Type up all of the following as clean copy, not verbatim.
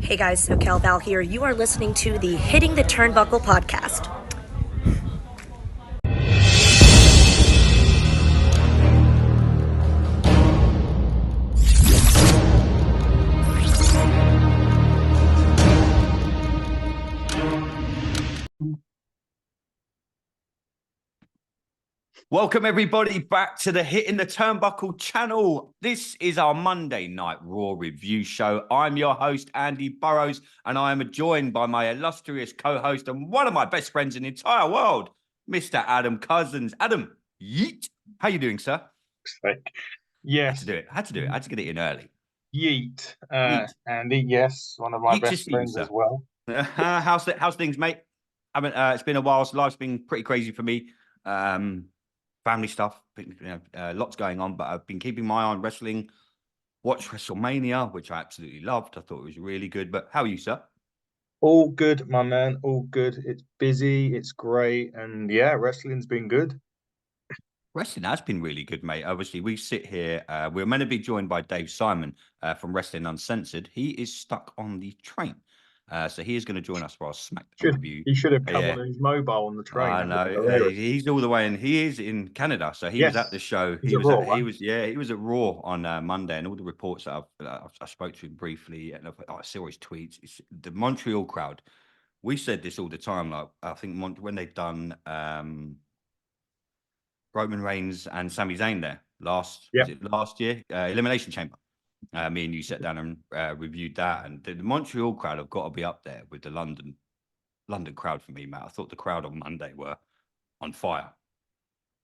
Hey guys, SoCal Val here. You are listening to the Hitting the Turnbuckle podcast. Welcome everybody back to the Hitting the Turnbuckle channel. This is our Monday Night Raw review show. I'm your host, Andy Burrows, and I am joined by my illustrious co-host and one of my best friends in the entire world, Mr. Adam Cousins. Adam, yeet. How you doing, sir? Yes. I had to do it. I had to get it in early. Yeet. Yeet. Andy, yes, one of my Yeet to best see you, friends sir. as well. How's things, mate? It's been a while. So life's been pretty crazy for me. Family stuff, lots going on, but I've been keeping my eye on wrestling. Watched WrestleMania, which I absolutely loved. I thought it was really good. But how are you, sir? All good, my man. All good. It's busy. It's great. And yeah, wrestling's been good. Wrestling has been really good, mate. Obviously, we sit here. We're meant to be joined by Dave Simon from Wrestling Uncensored. He is stuck on the train. So he is going to join us for our SmackDown review. He should have come Yeah. on his mobile on the train. I know he's all the way, and he is in Canada, so he was at the show. He was at Raw on Monday, and all the reports that I spoke to him briefly, and I saw his tweets. It's the Montreal crowd. We said this all the time. Like I think when they've done Roman Reigns and Sami Zayn there last year, Elimination Chamber. Me and you sat down and reviewed that, and the Montreal crowd have got to be up there with the London crowd for me, Matt. I thought the crowd on Monday were on fire.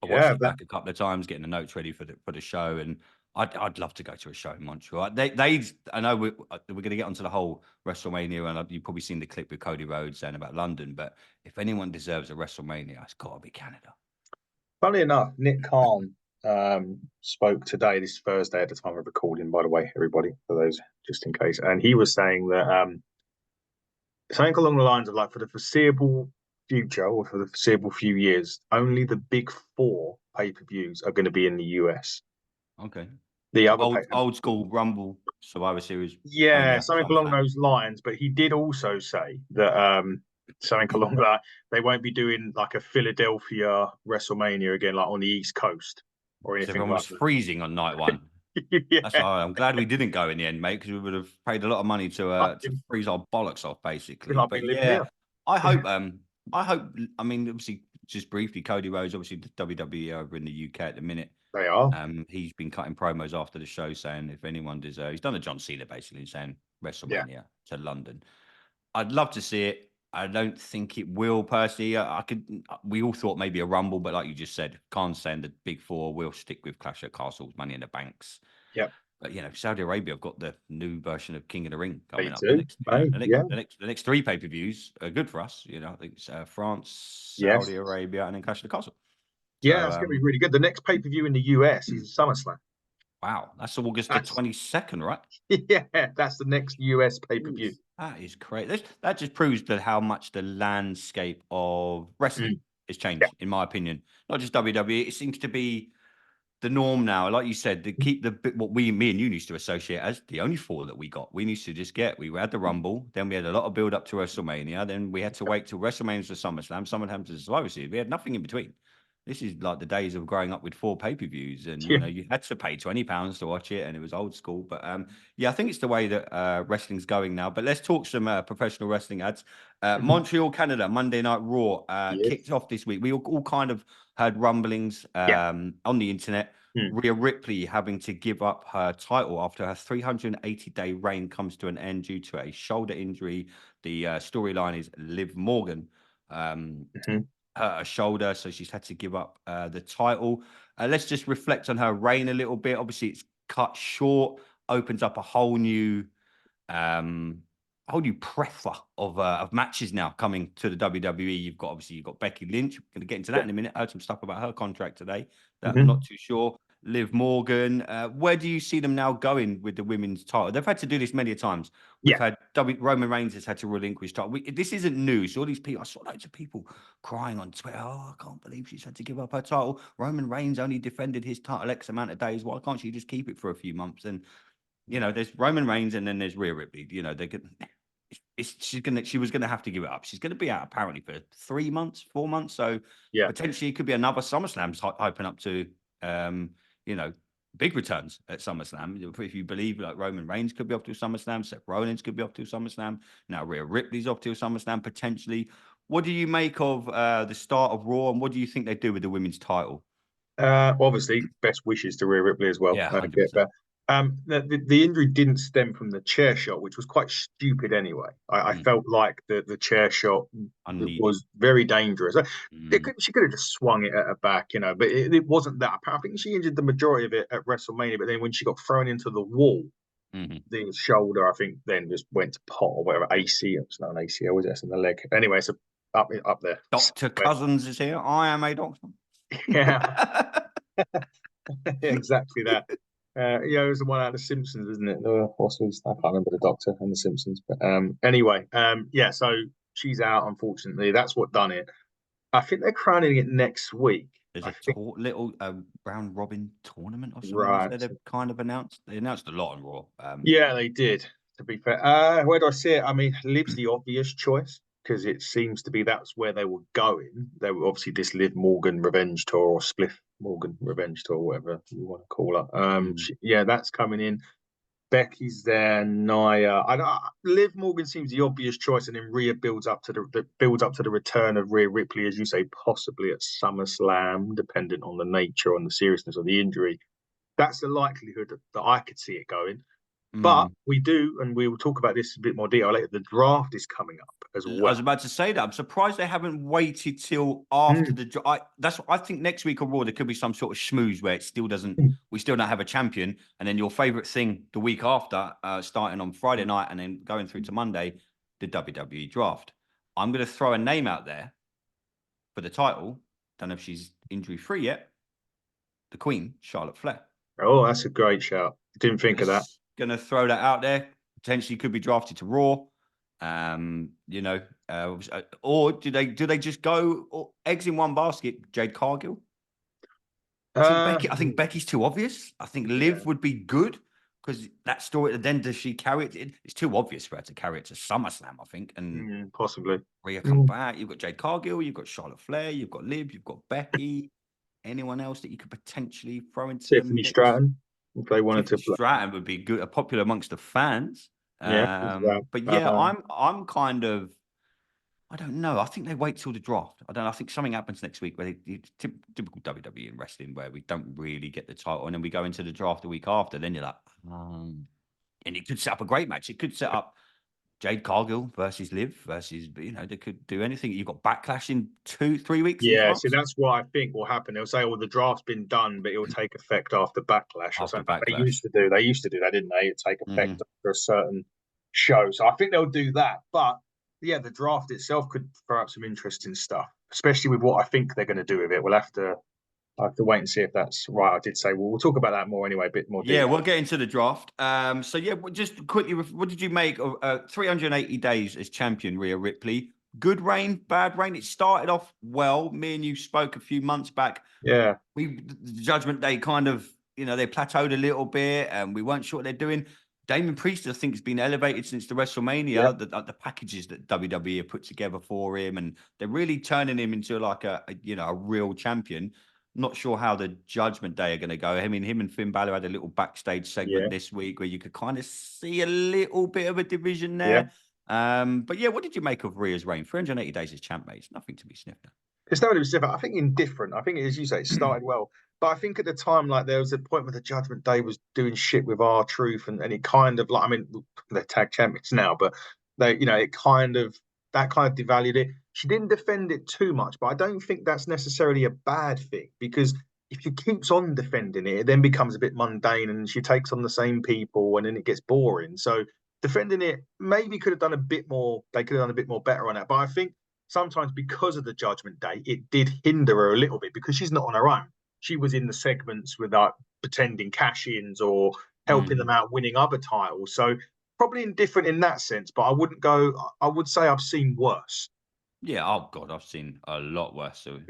I watched it back a couple of times, getting the notes ready for the show, and I'd love to go to a show in Montreal. I know we're going to get onto the whole WrestleMania, and you've probably seen the clip with Cody Rhodes saying about London, but if anyone deserves a WrestleMania, it's got to be Canada. Funny enough, Nick Khan spoke today, this Thursday at the time of recording, by the way, everybody, for those just in case, and he was saying that something along the lines of like for the foreseeable future or for the foreseeable few years, only the big four pay-per-views are going to be in the US. Okay. The so other old school Rumble Survivor Series. Yeah, something along those lines. But he did also say that something along that they won't be doing like a Philadelphia WrestleMania again, like on the East Coast or anything. Everyone was freezing on night one. Yeah. That's why I'm glad we didn't go in the end, mate, because we would have paid a lot of money to freeze our bollocks off, basically. But yeah, I hope. I mean, obviously, just briefly, Cody Rhodes, obviously the WWE over in the UK at the minute. They are. He's been cutting promos after the show saying if anyone deserves, he's done a John Cena basically saying WrestleMania to London. I'd love to see it. I don't think it will personally. We all thought maybe a Rumble, but like you just said, Khan's saying the big four will stick with Clash at Castles, Money in the Banks. Yep. But Saudi Arabia have got the new version of King of the Ring coming up. The next three pay-per-views are good for us. I think it's France, Saudi Arabia, and then Clash of the Castle. Yeah, it's going to be really good. The next pay-per-view in the US is SummerSlam. Wow, that's August the 22nd, right? Yeah, that's the next US pay-per-view. That is great. That just proves that how much the landscape of wrestling has changed, in my opinion. Not just WWE. It seems to be the norm now. Like you said, to keep what me and you used to associate as the only four that we got. We used to just we had the Rumble, then we had a lot of build up to WrestleMania, then we had to wait till WrestleMania to SummerSlam, SummerSlam to Survivor Series. We had nothing in between. This is like the days of growing up with four pay-per-views, and you had to pay £20 to watch it, and it was old school. But I think it's the way that wrestling's going now. But let's talk some professional wrestling ads. Montreal, Canada, Monday Night Raw kicked off this week. We all kind of heard rumblings on the internet. Rhea Ripley having to give up her title after her 380-day reign comes to an end due to a shoulder injury. The storyline is Liv Morgan. Her shoulder, so she's had to give up the title. Let's just reflect on her reign a little bit. Obviously, it's cut short, opens up a whole new plethora of matches now coming to the WWE. You've got Becky Lynch. We're going to get into that in a minute. I heard some stuff about her contract today that I'm not too sure. Liv Morgan. Where do you see them now going with the women's title? They've had to do this many times. We've had Roman Reigns has had to relinquish title. This isn't new. So all these people, I saw loads of people crying on Twitter. Oh, I can't believe she's had to give up her title. Roman Reigns only defended his title X amount of days. Why can't she just keep it for a few months? And there's Roman Reigns and then there's Rhea Ripley. she was gonna have to give it up. She's gonna be out apparently for 3 months, 4 months. So Yeah. potentially it could be another SummerSlam hyping up to big returns at SummerSlam. If you believe like Roman Reigns could be off to SummerSlam, Seth Rollins could be off to SummerSlam. Now Rhea Ripley's off to SummerSlam potentially. What do you make of the start of Raw, and what do you think they do with the women's title? Obviously, best wishes to Rhea Ripley as well. Yeah, 100%. Get better. The injury didn't stem from the chair shot, which was quite stupid anyway. I felt like the chair shot was very dangerous. She could have just swung it at her back, but it wasn't that. I think she injured the majority of it at WrestleMania, but then when she got thrown into the wall, the shoulder, I think, then just went to pot or whatever. ACL, it's not an ACL, is it? It's in the leg. Anyway, so up there. Dr. Cousins is here. I am a doctor. Yeah. Exactly that. It was the one out of The Simpsons, isn't it? I can't remember the Doctor and The Simpsons, but anyway, yeah. So she's out, unfortunately. That's what done it. I think they're crowning it next week. There's a little round robin tournament or something. Right. They've kind of announced. They announced a lot on Raw. Yeah, they did. To be fair, where do I see it? I mean, Liv's the obvious choice because it seems to be that's where they were going. They were obviously this Liv Morgan Revenge Tour or Spliff Morgan Revenge Tour, whatever you want to call her. That's coming in. Becky's there, Nia. Liv Morgan seems the obvious choice, and then Rhea builds up to the return of Rhea Ripley, as you say, possibly at SummerSlam, depending on the nature and the seriousness of the injury. That's the likelihood that I could see it going. But we do, and we will talk about this in a bit more detail later. The draft is coming up as well. I was about to say that. I'm surprised they haven't waited till after the draft. I think next week on Raw there could be some sort of schmooze where it still doesn't. We still don't have a champion, and then your favorite thing the week after, starting on Friday night and then going through to Monday, the WWE draft. I'm going to throw a name out there for the title. Don't know if she's injury free yet. The Queen, Charlotte Flair. Oh, that's a great shout. Didn't think of that. Going to throw that out there. Potentially could be drafted to Raw. Or do they just go eggs in one basket? Jade Cargill. I think Becky's too obvious. I think Liv would be good because that story. Then does she carry it? It's too obvious for her to carry it to SummerSlam, I think. And possibly Rhea come back. You've got Jade Cargill. You've got Charlotte Flair. You've got Liv. You've got Becky. Anyone else that you could potentially throw into Tiffany Stratton? If they wanted to, Stratton would be good, popular amongst the fans. But yeah, I'm kind of, I don't know. I think they wait till the draft. I think something happens next week where typical WWE and wrestling where we don't really get the title, and then we go into the draft the week after. Then you're like, and it could set up a great match. It could set up Jade Cargill versus Liv versus, they could do anything. You've got Backlash in 2-3 weeks. Yeah, so that's what I think will happen. They'll say, the draft's been done, but it will take effect after Backlash or something. They used to do that, didn't they? It'd take effect after a certain show. So I think they'll do that. But yeah, the draft itself could throw up some interesting stuff, especially with what I think they're going to do with it. I have to wait and see if that's right. I did say, we'll talk about that more anyway, a bit more detail. Yeah, we'll get into the draft. So yeah, just quickly, what did you make of 380 days as champion, Rhea Ripley? Good reign, bad reign? It started off well. Me and you spoke a few months back. Yeah. The Judgment Day kind of, they plateaued a little bit and we weren't sure what they're doing. Damien Priest, I think, has been elevated since the WrestleMania, the packages that WWE have put together for him, and they're really turning him into like a real champion. Not sure how the Judgment Day are going to go. I mean, him and Finn Balor had a little backstage segment this week where you could kind of see a little bit of a division there. But yeah, what did you make of Rhea's reign? 380 days as champ, mate. It's nothing to be sniffed at. It's not really different. I think indifferent. I think, as you say, it started well. But I think at the time, like, there was a point where the Judgment Day was doing shit with R-Truth, and it kind of, like, I mean, they're tag champions now, but they, it kind of devalued it. She didn't defend it too much, but I don't think that's necessarily a bad thing, because if she keeps on defending it, it then becomes a bit mundane and she takes on the same people and then it gets boring. So defending it maybe could have done a bit more. They could have done a bit more better on that. But I think sometimes because of the Judgment Day, it did hinder her a little bit because she's not on her own. She was in the segments without pretending cash-ins or helping them out winning other titles. So probably indifferent in that sense, but I would say I've seen worse. Yeah, oh God, I've seen a lot worse. So,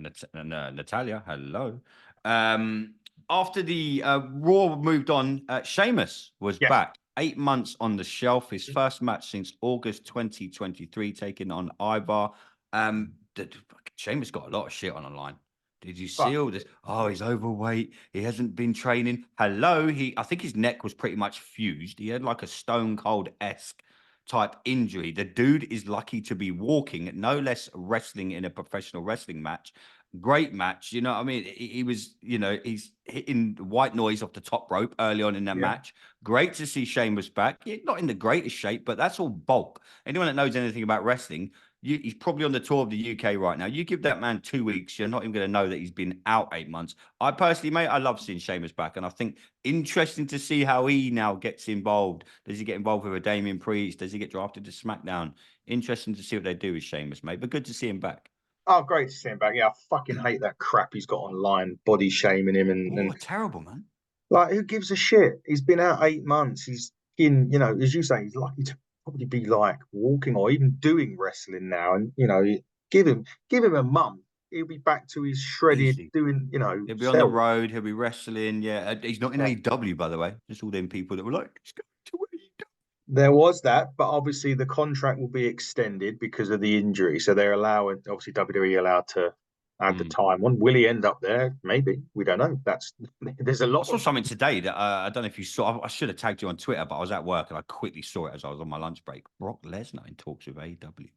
Natalia, hello. After the Raw moved on, Sheamus was back. 8 months on the shelf. His first match since August 2023, taking on Ivar. Sheamus got a lot of shit on online. Did you see all this? Oh, he's overweight. He hasn't been training. Hello. I think his neck was pretty much fused. He had like a Stone Cold-esque type injury. The dude is lucky to be walking, no less wrestling in a professional wrestling match. Great match. You know what I mean? He was, he's hitting white noise off the top rope early on in that match. Great to see Sheamus back. Not in the greatest shape, but that's all bulk. Anyone that knows anything about wrestling, he's probably on the tour of the UK right now. You give that man 2 weeks, you're not even going to know that he's been out 8 months. I personally, mate, I love seeing Sheamus back. And I think interesting to see how he now gets involved. Does he get involved with a Damian Priest? Does he get drafted to SmackDown? Interesting to see what they do with Sheamus, mate. But good to see him back. Oh, great to see him back. Yeah, I fucking hate that crap he's got online, body shaming him and terrible, man. Like, who gives a shit? He's been out 8 months. He's as you say, he's lucky to probably be like walking or even doing wrestling now. And give him a month, he'll be back to his shredded Easy. doing. He'll be on the road. He'll be wrestling. Yeah, he's not in AEW, by the way. Just all them people that were like, he's going to AEW. There was that, but obviously the contract will be extended because of the injury. So they're allowing, obviously WWE allowed to add the time on. Will he end up there? Maybe. We don't know. There's a lot. I saw something today that I don't know if you saw. I should have tagged you on Twitter, but I was at work and I quickly saw it as I was on my lunch break. Brock Lesnar in talks with AEW.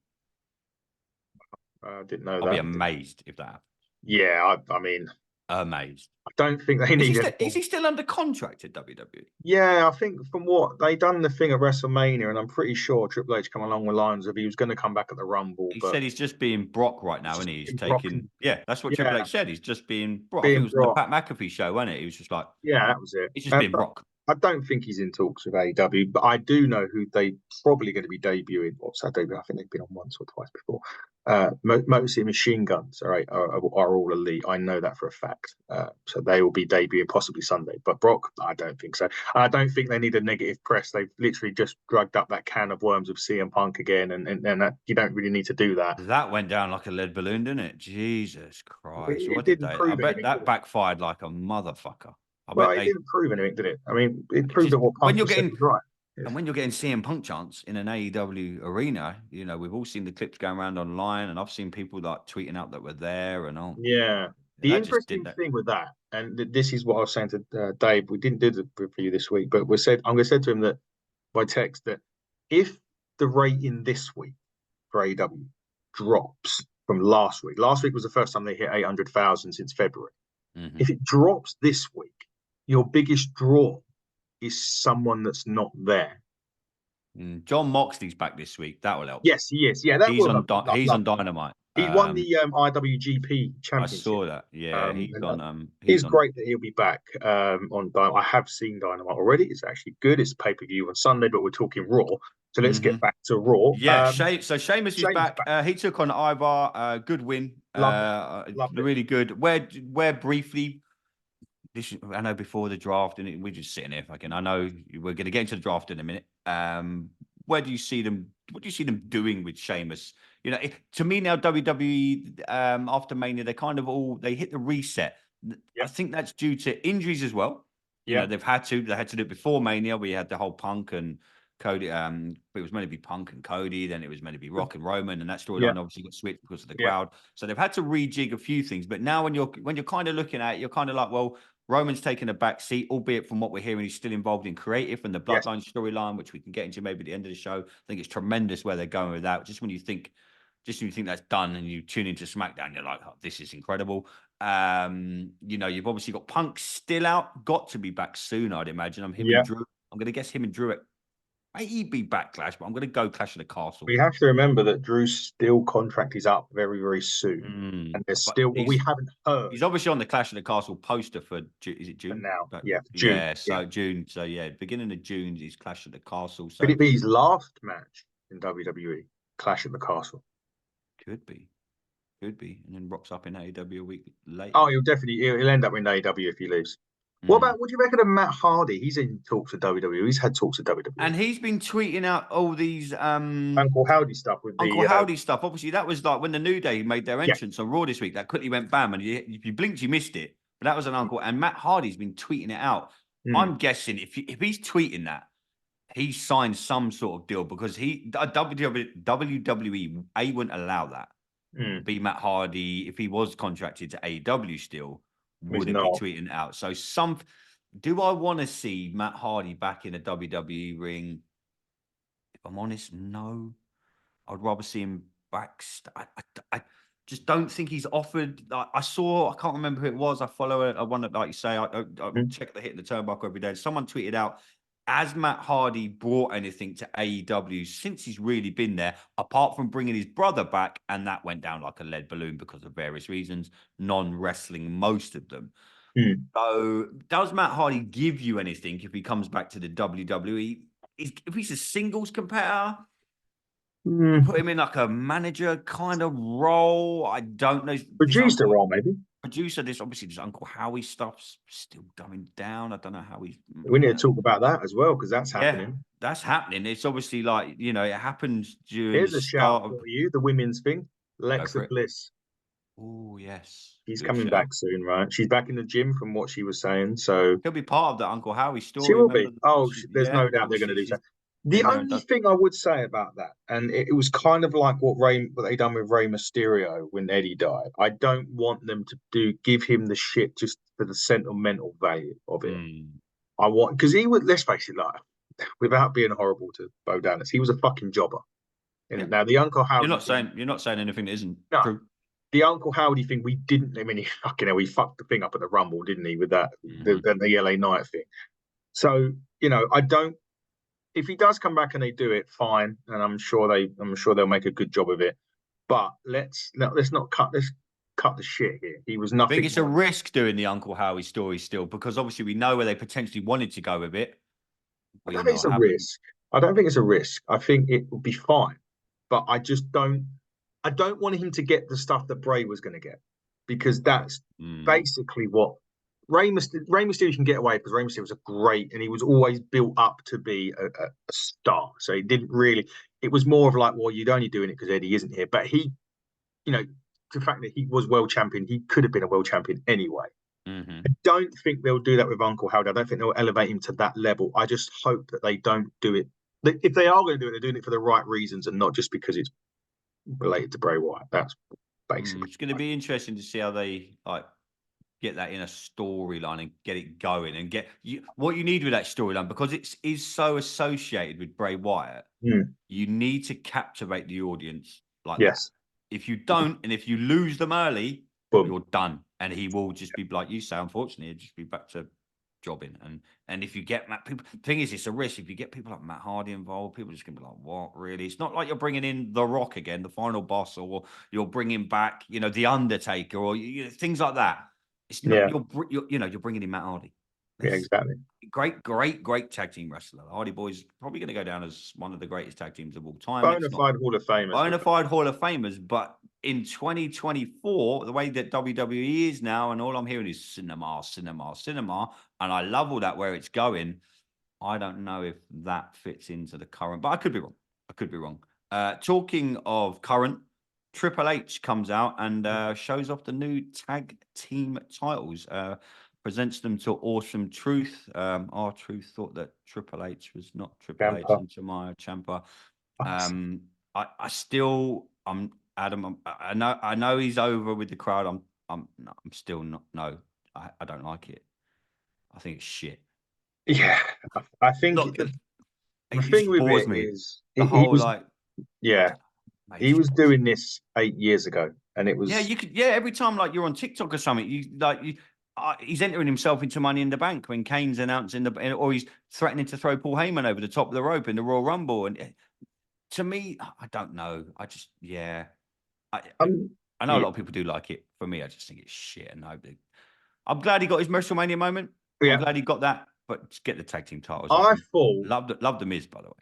I didn't know I'll that. be amazed if that happens. Yeah, I mean, amazed. I don't think they need it. Is he still under contract at WWE? Yeah, I think from what they done the thing at WrestleMania, and I'm pretty sure Triple H come along the lines of he was going to come back at the Rumble. He said he's just being Brock right now, and he's taking. Yeah, that's what Triple H said. He's just being Brock. I think it was the Pat McAfee show, wasn't it? He was just like, yeah, that was it. He's just being Brock. I don't think he's in talks with AEW, but I do know who they probably going to be debuting. What's that debut? I think they've been on once or twice before. Motor City Machine Guns, are all elite. I know that for a fact. So they will be debuting possibly Sunday. But Brock, I don't think so. I don't think they need a negative press. They've literally just drugged up that can of worms of CM Punk again, and that, you don't really need to do that. That went down like a lead balloon, didn't it? Jesus Christ! It didn't prove I bet anything, that backfired like a motherfucker. Well, it didn't prove anything, did it? I mean, it proved that what Punk was right. And when you're getting CM Punk chants in an AEW arena, we've all seen the clips going around online, and I've seen people like tweeting out that we're there and all. Yeah. The interesting thing with that, and this is what I was saying to Dave, we didn't do the review this week, but I'm going to say to him that by text that if the rating this week for AEW drops from last week was the first time they hit 800,000 since February. Mm-hmm. If it drops this week, your biggest draw is someone that's not there. John Moxley's back this week. That will help. Yes, he is. Yeah, he's on Dynamite. He won the IWGP Championship. I saw that. Yeah, he's great that he'll be back on Dynamite. I have seen Dynamite already. It's actually good. It's pay-per-view on Sunday, but we're talking Raw. So let's get back to Raw. Yeah, so Sheamus is back. He took on Ivar. Good win. Loved it. Really good. Where briefly... I know before the draft, and we're just sitting here fucking. I know we're going to get into the draft in a minute. Where do you see them? What do you see them doing with Sheamus? To me now, WWE after Mania, they hit the reset. Yep. I think that's due to injuries as well. Yeah, they've had to. They had to do it before Mania. We had the whole Punk and Cody. It was meant to be Punk and Cody. Then it was meant to be Rock and Roman, and that storyline obviously got switched because of the crowd. So they've had to rejig a few things. But now when you're kind of looking at it, you're kind of like, well, Roman's taken a back seat, albeit from what we're hearing, he's still involved in creative and the Bloodline storyline, which we can get into maybe at the end of the show. I think it's tremendous where they're going with that. Just when you think that's done and you tune into SmackDown, you're like, oh, this is incredible. You've obviously got Punk still out, got to be back soon, I'd imagine. And Drew. I'm going to guess him and Drew He'd be Backlash, but I'm going to go Clash of the Castle. We have to remember that Drew's still contract is up very, very soon. And there's still, we haven't heard. He's obviously on the Clash of the Castle poster for, is it June? For now, June. Yeah, June. So, beginning of June is Clash of the Castle. So could it be his last match in WWE? Clash of the Castle? Could be. And then rocks up in AEW a week later. Oh, he'll end up in AEW if he leaves. What do you reckon of Matt Hardy? He's in talks with WWE. He's had talks with WWE. And he's been tweeting out all these Uncle Howdy stuff with Howdy stuff. Obviously, that was like when the New Day made their entrance on Raw this week. That quickly went bam, and if you blinked, you missed it. But that was an Uncle. And Matt Hardy's been tweeting it out. I'm guessing if he's tweeting that, he signed some sort of deal because WWE wouldn't allow that. Be Matt Hardy, if he was contracted to AEW still, wouldn't be tweeting out. So do I want to see Matt Hardy back in a WWE ring? If I'm honest, no. I'd rather see him back. I just don't think he's offered. I can't remember who it was. I follow it. I want to, like you say, I check the Hit the Turnbuckle every day. Someone tweeted out, has Matt Hardy brought anything to AEW since he's really been there, apart from bringing his brother back? And that went down like a lead balloon because of various reasons, non-wrestling, most of them. So does Matt Hardy give you anything if he comes back to the WWE? If he's a singles competitor, put him in like a manager kind of role. I don't know. Producer role, maybe. Producer, obviously this Uncle Howie stuff's still going down. I don't know how he's. We need to talk about that as well because that's happening. That's happening. It's obviously like, it happens during Here's the a start shout for you, the women's thing. Alexa Bliss. Oh, yes. She's coming back soon, right? She's back in the gym from what she was saying. So she'll be part of the Uncle Howie story. She will be. There's no doubt they're going to do so. The only thing I would say about that, and it was kind of like what they done with Rey Mysterio when Eddie died. I don't want them to give him the shit just for the sentimental value of it. I want, because he would, let's face it, like, without being horrible to Bo Dallas, he was a fucking jobber. And now the Uncle Howdy, you're not saying anything that isn't true. The Uncle Howdy thing, we didn't. I mean, he fucked the thing up at the Rumble, didn't he? With that the LA Knight thing. So I don't. If he does come back and they do it, fine, and I'm sure they'll make a good job of it. But let's not cut the shit here. He was nothing. I think it's a risk doing the Uncle Howie story still, because obviously we know where they potentially wanted to go with it. I don't think it's a risk. I don't think it's a risk. I think it will be fine, but I just don't. I don't want him to get the stuff that Bray was going to get, because that's basically what Rey Mysterio can get away, because Rey Mysterio was and he was always built up to be a star. So it didn't really. It was more of like, well, you're only doing it because Eddie isn't here. But he, the fact that he was world champion, he could have been a world champion anyway. I don't think they'll do that with Uncle Howard. I don't think they'll elevate him to that level. I just hope that they don't do it. If they are going to do it, they're doing it for the right reasons and not just because it's related to Bray Wyatt. That's basically. It's going to be interesting to see how they get that in a storyline and get it going and get what you need with that storyline, because it is so associated with Bray Wyatt. You need to captivate the audience like that. If you don't, and if you lose them early, you're done. And he will just be, like you say, unfortunately, he'll just be back to jobbing. And if you get people, the thing is, it's a risk. If you get people like Matt Hardy involved, people are just gonna be like, "What, really?" It's not like you're bringing in The Rock again, the final boss, or you're bringing back, the Undertaker, or things like that. It's not you're bringing in Matt Hardy. Exactly. Great tag team wrestler. The Hardy Boys probably going to go down as one of the greatest tag teams of all time. Bonafide Hall of Famers. Bonafide Hall of Famers. But in 2024, the way that WWE is now, and all I'm hearing is cinema, and I love all that where it's going. I don't know if that fits into the current, but I could be wrong. Talking of current, Triple H comes out and shows off the new tag team titles. Presents them to Awesome Truth. R-Truth thought that Triple H was not Triple H and Tommaso Ciampa. I'm Adam. I know he's over with the crowd. I'm still not. No, I don't like it. I think it's shit. Yeah, I think the thing with it is the whole he was doing this 8 years ago, and it was every time like you're on TikTok or something, he's entering himself into Money in the Bank when Kane's announcing or he's threatening to throw Paul Heyman over the top of the rope in the Royal Rumble. And to me, I don't know. I just I know a lot of people do like it. For me, I just think it's shit. And I'm glad he got his WrestleMania moment. I'm glad he got that. But just get the tag team titles. Love the Miz, by the way.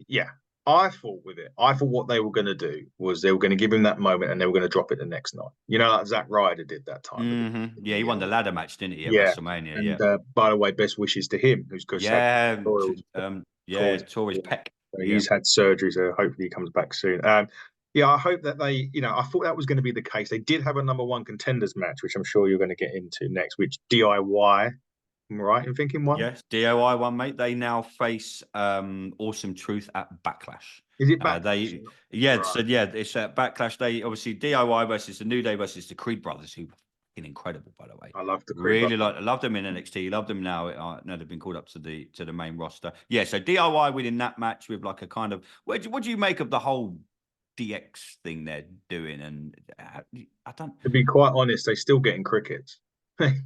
Yeah, I thought with it. I thought what they were going to do was they were going to give him that moment and they were going to drop it the next night. Like Zack Ryder did that time. Yeah, he won the ladder match, didn't he, at WrestleMania? And by the way, best wishes to him, who's tore his pec. He's had surgery, so hopefully he comes back soon. I hope that they, I thought that was going to be the case. They did have a number one contenders match, which I'm sure you're going to get into next, which DIY Am I right in thinking one? Yes, DOI one, mate. They now face Awesome Truth at Backlash. Is it back? Right. So it's at Backlash. They obviously DIY versus the New Day versus the Creed brothers, who are fucking incredible, by the way. I love the Creed Really brothers. love them in NXT. Love them now. Now they've been called up to the main roster. Yeah, so DIY winning that match with like a kind of what do you make of the whole DX thing they're doing? And I don't. To be quite honest, they're still getting crickets.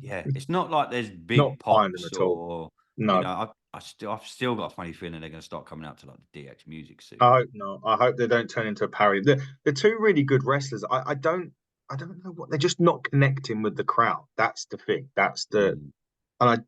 Yeah, it's not like there's Not big behind them pops at all. or No, I've still got a funny feeling they're going to start coming out to like the DX music soon. I hope not. I hope they don't turn into a parody. They're two really good wrestlers. I don't know what they're just not connecting with the crowd. That's the thing. That's the Mm.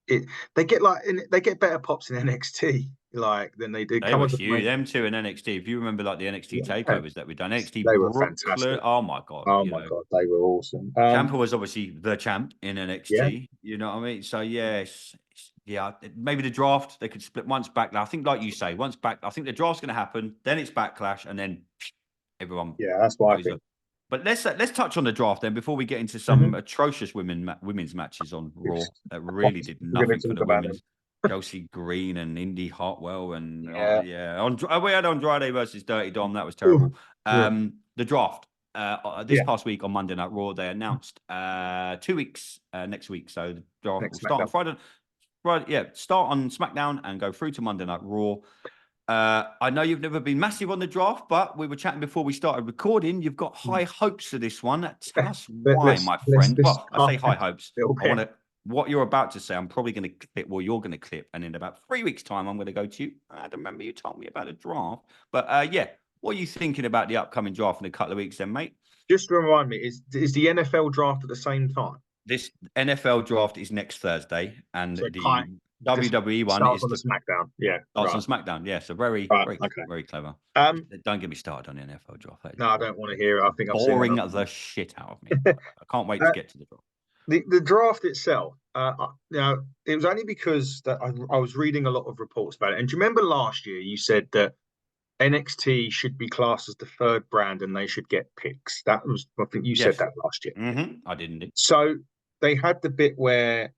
and they get better pops in NXT like than they did. They Come were on to huge. Them two in NXT. If you remember like the NXT yeah, takeovers that we've done, NXT they were Brooklyn. fantastic. Oh my god, Oh my god, they were awesome. Ciampa was obviously the champ in Yeah, NXT. You know what I mean? So yeah, maybe the draft they could split once back. I think, like you say, once back. I think the draft's going to happen. Then it's Backlash, and then everyone yeah, that's what I goes. think. But let's touch on the draft then before we get into some Mhm. atrocious women's matches on Raw that really did We're going nothing to for talk the about them. women's. Chelsea Green and Indy Hartwell and Yeah. we had Andrade versus Dirty Dom. That was Ooh, terrible. yeah. The draft this Yeah. past week on Monday Night Raw they announced 2 weeks next week. So the draft will Next start on SmackDown. Friday. Right, yeah, start on SmackDown and go through to Monday Night Raw. I know you've never been massive on the draft, but we were chatting before we started recording. You've got high hopes for this one. Tell us why, my friend. Well, I say high hopes. I want to. What you're about to say, I'm probably going to clip. Well, you're going to clip, and in about 3 weeks' time, I'm going to go to you. I don't remember you told me about a draft, but yeah, what are you thinking about the upcoming draft in a couple of weeks, then, mate? Just to remind me, is the NFL draft at the same time? This NFL draft is next Thursday, and So the WWE one starts is on the SmackDown. Yeah, starts right. on SmackDown. Yeah, so very, Right, very, okay. very clever. Um, Don't get me started on the NFL draft. That is no, I don't want to hear it. I think I've seen boring enough. the shit out of me. I can't wait to get to the draft. The draft itself, it was only because that I was reading a lot of reports about it. And do you remember last year you said that NXT should be classed as the third brand and they should get picks? I think you said Yes. that last year. I didn't. So they had the bit where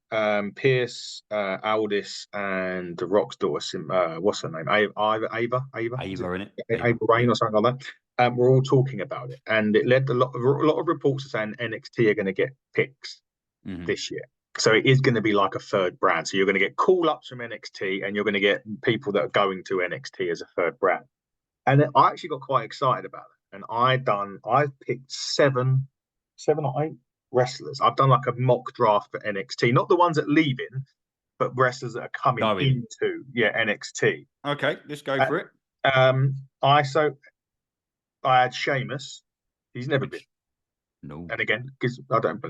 Pierce, Aldis, and the Rock's daughter, what's her name? Ava, Ava in it. Ava Rain or something like that. We're all talking about it, and it led a lot of reports saying NXT are going to get picks this year. So it is going to be like a third brand. So you're going to get call ups from NXT, and you're going to get people that are going to NXT as a third brand. And I actually got quite excited about it. And I've picked seven or eight wrestlers. I've done like a mock draft for NXT, not the ones that leaving, but wrestlers that are coming into NXT. Okay, let's go for it. I had Sheamus. He's never been. No. And again, because I don't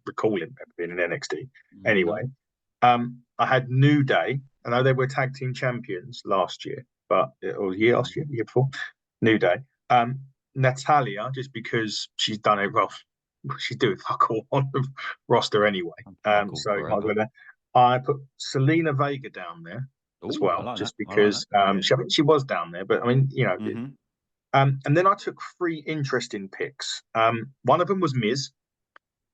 recall him ever being in NXT. No. Anyway, I had New Day. I know they were tag team champions last year, but year before. New Day. Natalia, just because she's done it rough. She's doing fuck all on the roster anyway. I put Selena Vega down there as well, like just that. because I like I think she was down there, but I mean, and then I took 3 interesting picks. One of them was Miz.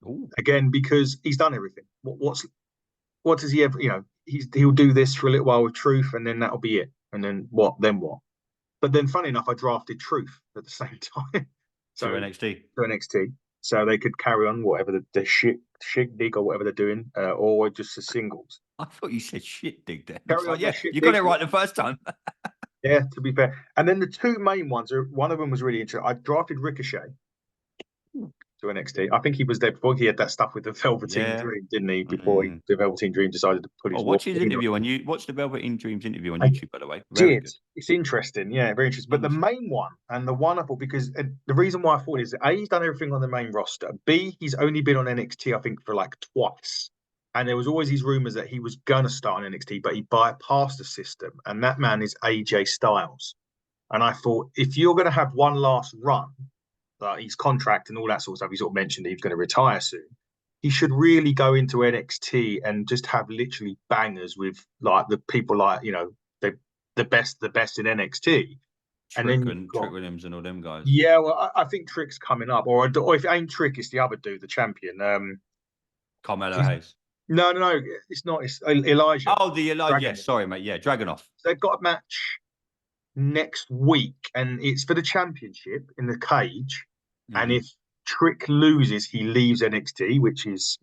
Ooh. Again, because he's done everything. What does he ever? He'll do this for a little while with Truth, and then that'll be it. And then what? Then what? But then, funny enough, I drafted Truth at the same time. To NXT, so they could carry on whatever the shit dig or whatever they're doing, or just the singles. I thought you said shit dig then. Carry on, yeah, you got it right the first time. Yeah, to be fair. And then the 2 main ones are, one of them was really interesting. I drafted Ricochet to NXT. I think he was there before. He had that stuff with the Velveteen Dream, didn't he? Before the Velveteen Dream decided to put his. Watch his interview on you. Watch the Velveteen Dreams interview on YouTube, by the way. Very good. It's interesting, yeah, very interesting. But the main one, and the one I thought, because the reason why I thought is A, he's done everything on the main roster. B, he's only been on NXT, I think, for like twice. And there was always these rumors that he was gonna start on NXT, but he bypassed the system. And that man is AJ Styles. And I thought, if you're gonna have one last run, his contract and all that sort of stuff, he sort of mentioned that he was going to retire soon. He should really go into NXT and just have literally bangers with like the people like the best in NXT. Trick Williams and all them guys. Yeah, well, I think Trick's coming up, or if it ain't Trick, it's the other dude, the champion. Carmelo Hayes. No. It's not. It's Elijah. Oh, the Elijah. Dragon. Yes, sorry, mate. Yeah, Dragunov. They've got a match next week, and it's for the championship in the cage. And Mhm. if Trick loses, he leaves NXT, which is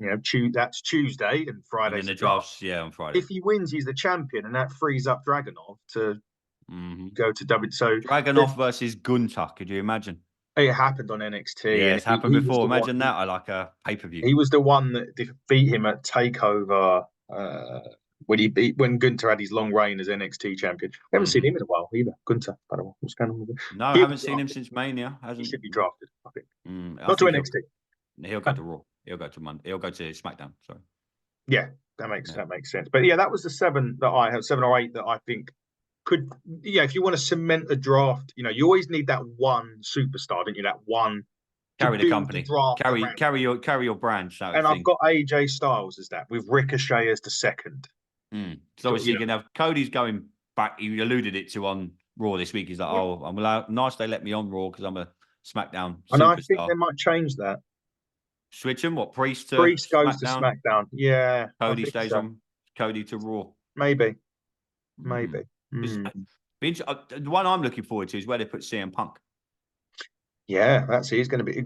that's Tuesday, and And Friday's then the the draft. drafts, yeah, on Friday. If he wins, he's the champion, and that frees up Dragunov to Mhm. go to W. So Dragunov versus Gunter. Could you imagine? it happened on NXT, Yeah, and it's happened he was before. the one. Imagine that. I like a pay-per-view. He was the one that beat him at Takeover when Gunter had his long reign as NXT champion. We haven't seen him in a while either. Gunter, by the way, what's going on with him? No, I He'll haven't be seen him drafted. since Mania. He Hasn't. should be drafted, I think. I Not to think NXT. he'll go to Raw. He'll go to Monday. He'll go to SmackDown. Sorry. Yeah, that makes sense. But yeah, that was the 7 that I have, 7 or 8 that I think could. Yeah, if you want to cement a draft, you always need that one superstar, don't you? That one to Carry the build the company. draft Carry around. your brand. Sort of And I've thing. got AJ Styles as that with Ricochet as the second. So obviously you're gonna have Cody's going back. You alluded it to on Raw this week. He's like, "Oh, I'm allowed. Nice they let me on Raw because I'm a SmackDown And I think superstar." they might change that. Switch him. What, Priest to Priest goes to SmackDown? SmackDown. Yeah, I Cody think stays so. on. Cody to Raw. Maybe. The one I'm looking forward to is where they put CM Punk. Yeah, that's he's going to be.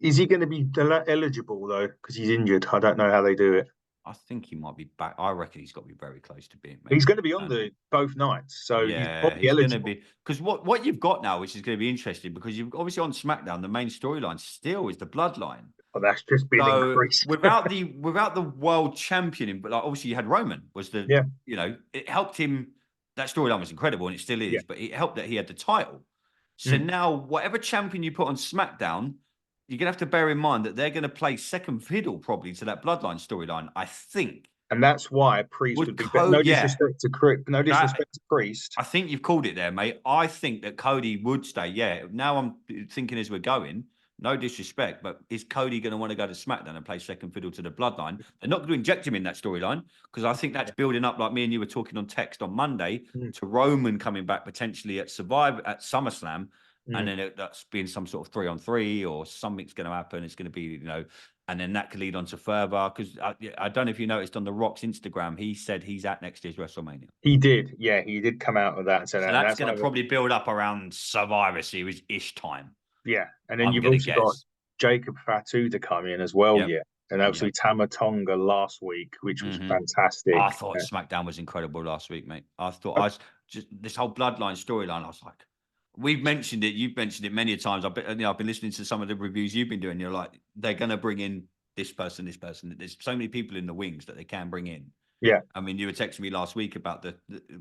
Is he going to be eligible though? Because he's injured. I don't know how they do it. I think he might be back. I reckon he's got to be very close to being. He's going to be on both nights, so he's Yeah, probably he's going to eligible. be, because what you've got now, which is going to be interesting, because you've obviously on SmackDown, the main storyline still is the bloodline. But that's just been increased. without the world champion, but like obviously you had Roman was the it helped him. That storyline was incredible, and it still is. Yeah. But it helped that he had the title. So now, whatever champion you put on SmackDown, you're gonna have to bear in mind that they're gonna play second fiddle probably to that bloodline storyline. I think. And that's why Priest would be. No disrespect to Priest. I think you've called it there, mate. I think that Cody would stay. Yeah. Now I'm thinking as we're going. No disrespect, but is Cody going to want to go to SmackDown and play second fiddle to the bloodline? They're not going to inject him in that storyline because I think that's building up, like me and you were talking on text on Monday, to Roman coming back potentially at SummerSlam, and then that's being some sort of 3-on-3 or something's going to happen. It's going to be, and then that could lead on to further. Because I don't know if you noticed on The Rock's Instagram, he said he's at next year's WrestleMania. He did, yeah, he did come out with that and say so that. That's going to probably build up around Survivor Series-ish time. Yeah, and then you've also got Jacob Fatu to come in as well, and obviously Tama Tonga last week, which was fantastic. I thought SmackDown was incredible last week, mate. I thought this whole bloodline storyline. I was like, we've mentioned it. You've mentioned it many times. I've been listening to some of the reviews you've been doing. You're like, they're going to bring in this person, this person. There's so many people in the wings that they can bring in. Yeah, I mean, you were texting me last week about